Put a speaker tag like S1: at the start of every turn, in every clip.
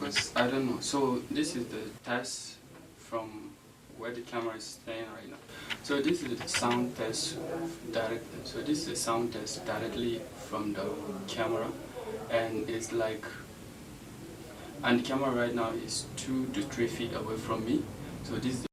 S1: because I don't know. So this is the test from where the camera is staying right now. So this is the sound test directly. So this is the sound test directly from the camera, and it's like, and the camera right now is 2 to 3 feet away from me. So this is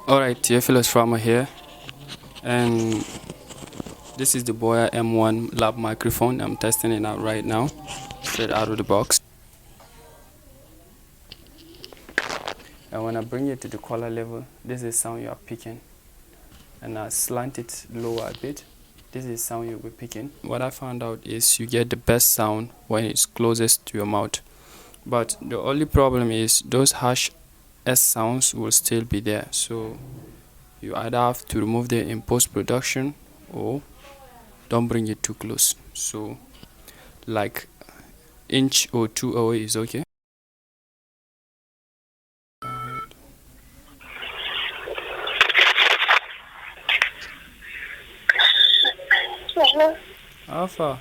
S1: Alright, Theophilus Farmer here, and this is the Boya M1 lab microphone. I'm testing it out right now, straight out of the box. And when I bring it to the color level, this is the sound you are picking, and I slant it lower a bit. This is the sound you'll be picking. What I found out is you get the best sound when it's closest to your mouth, but the only problem is those harsh S sounds will still be there, so you either have to remove them in post-production or don't bring it too close. So like inch or 2 away is okay. Alpha,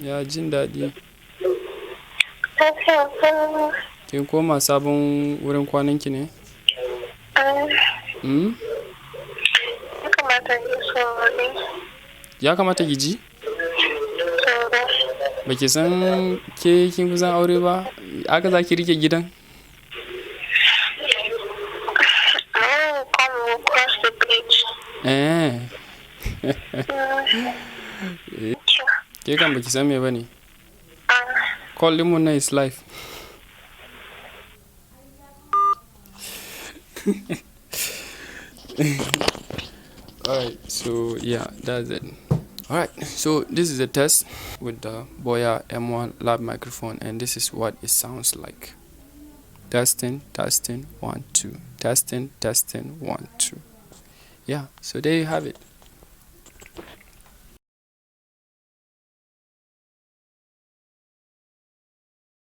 S1: ya jin daɗi. Kin koma sabon wurin kwananki ne? Ya kamata ki ji? Ba ki san ke kin kusan aure ba? Aka za ki rike gidan? Ke kan ba ki san me ba ne? Call Limona is life. Alright, so yeah, that's it. Alright, so this is a test with the Boya M1 lab microphone, and this is what it sounds like. Testing, testing, 1, 2. Testing, testing, 1, 2. Yeah, so there you have it.